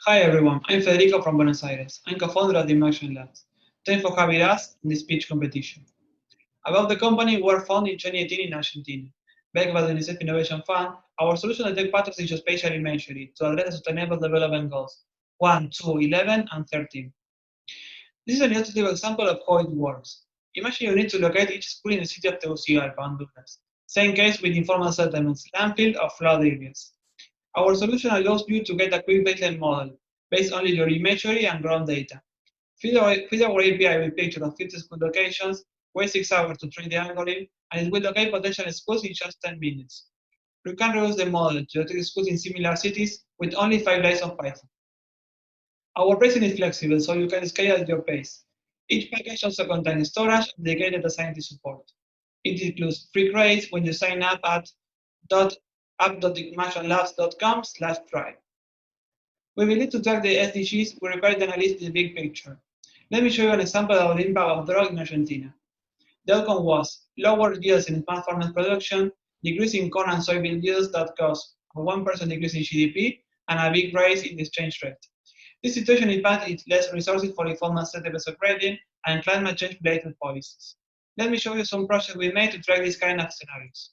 Hi everyone, I'm Federico from Buenos Aires. I'm co-founder of Dymaxion Labs. Thanks for having us in this pitch competition. About the company, we were founded in 2018 in Argentina. Backed by the UNICEF Innovation Fund, our solution detects patterns in geospatial imagery to address the Sustainable Development Goals 1, 2, 11, and 13. This is an illustrative example of how it works. Imagine you need to locate each school in the city of Tegucigalpa, Honduras. Same case with informal settlements, landfill, or flood areas. Our solution allows you to get a quick baseline model based on your imagery and ground data. Feed our API with pictures of 50 school locations, wait 6 hours to train the algorithm, and it will locate potential schools in just 10 minutes. You can reuse the model to locate schools in similar cities with only 5 lines of Python. Our pricing is flexible, so you can scale at your pace. Each package also contains storage and dedicated data scientist support. It includes free credits when you sign up at app.dymactionlabs.com/try. We believe to track the SDGs, we require to analyze the big picture. Let me show you an example of the impact of drought in Argentina. The outcome was lower yields in plant farmers production, decrease in corn and soybean yields that caused a 1% decrease in GDP, and a big rise in the exchange rate. This situation impacted less resources for informal settlements of grading and climate change-related policies. Let me show you some projects we made to track these kind of scenarios.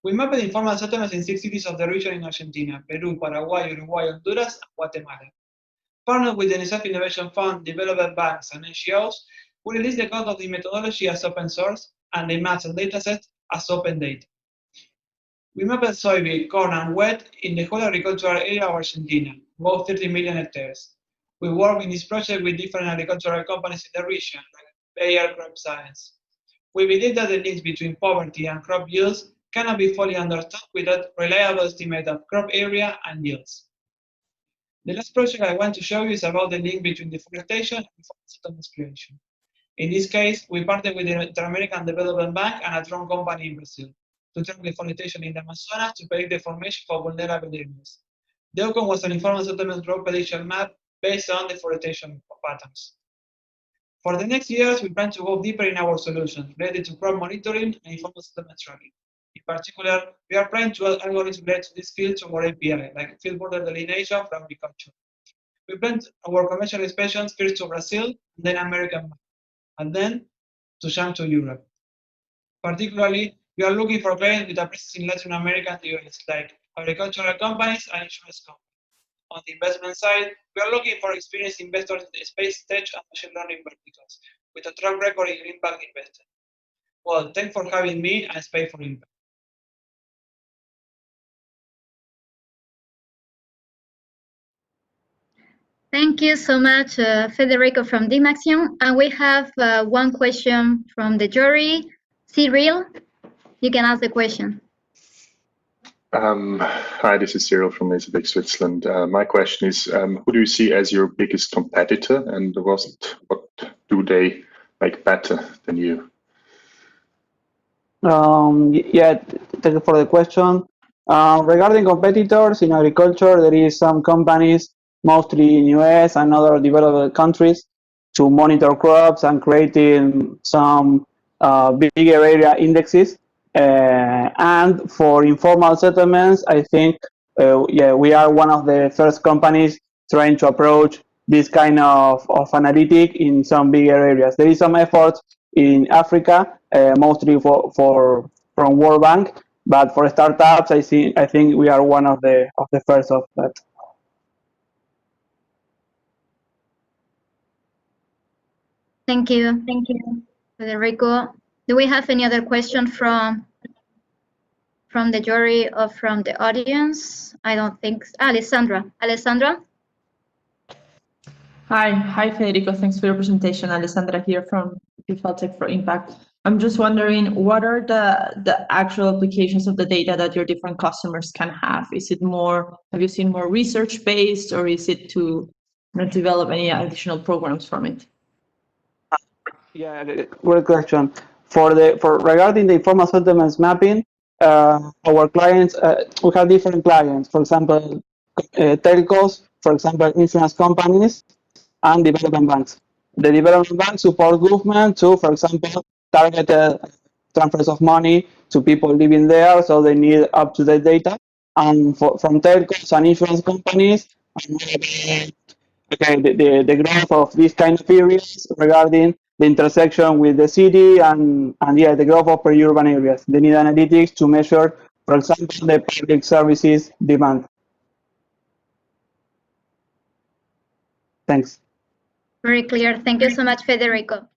We mapped informal settlements in 6 cities of the region in Argentina: Peru, Paraguay, Uruguay, Honduras, and Guatemala. Partnered with the UNICEF Innovation Fund, development banks, and NGOs, we released the code of the methodology as open source and the maps and datasets as open data. We mapped soybean, corn, and wheat in the whole agricultural area of Argentina, about 30 million hectares. We work in this project with different agricultural companies in the region, like Bayer Crop Science. We believe that the links between poverty and crop yields cannot be fully understood without reliable estimate of crop area and yields. The last project I want to show you is about the link between deforestation and settlement creation. In this case, we partnered with the Inter-American Development Bank and a drone company in Brazil to track deforestation in the Amazonas to predict the formation for vulnerable areas. The outcome was an informal settlement growth prediction map based on deforestation patterns. For the next years, we plan to go deeper in our solutions related to crop monitoring and informal settlement tracking. In particular, we are planning to add algorithms related to this field to our API, like field border delineation for agriculture. We plan our commercial expansions first to Brazil, then American, and then to jump to Europe. Particularly, we are looking for clients with a presence in Latin America and the US, like agricultural companies and insurance companies. On the investment side, we are looking for experienced investors in the space, tech, and machine learning verticals, with a track record in impact investing. Well, thanks for having me and Space4Impact. Thank you so much, Federico from Dymaxion. And we have one question from the jury. Cyril, you can ask the question. Hi, this is Cyril from Laserbeak, Switzerland. My question is, who do you see as your biggest competitor, and what do they like better than you? Yeah, thank you for the question. Regarding competitors in agriculture, there is some companies, mostly in US and other developed countries, to monitor crops and creating some bigger area indexes. And for informal settlements, I think, yeah, we are one of the first companies trying to approach this kind of analytic in some bigger areas. There is some effort in Africa, mostly from World Bank, but for startups, I think we are one of the first of that. Thank you, Federico. Do we have any other question from the jury or from the audience? I don't think. Alessandra. Hi, Federico. Thanks for your presentation. Alessandra here from EPFL Tech4Impact. I'm just wondering, what are the actual applications of the data that your different customers can have? Is it more, have you seen more research-based, or is it to develop any additional programs from it? Yeah, great question. Regarding the informal settlements mapping, our clients, we have different clients. For example, telcos, for example, insurance companies, and development banks. The development banks support government to, for example, targeted transfers of money to people living there, so they need up-to-date data. And from telcos and insurance companies, Okay, the growth of these kind of areas regarding the intersection with the city and yeah, the growth of per-urban areas. They need analytics to measure, for example, the public services demand. Thanks. Very clear. Thank you so much, Federico.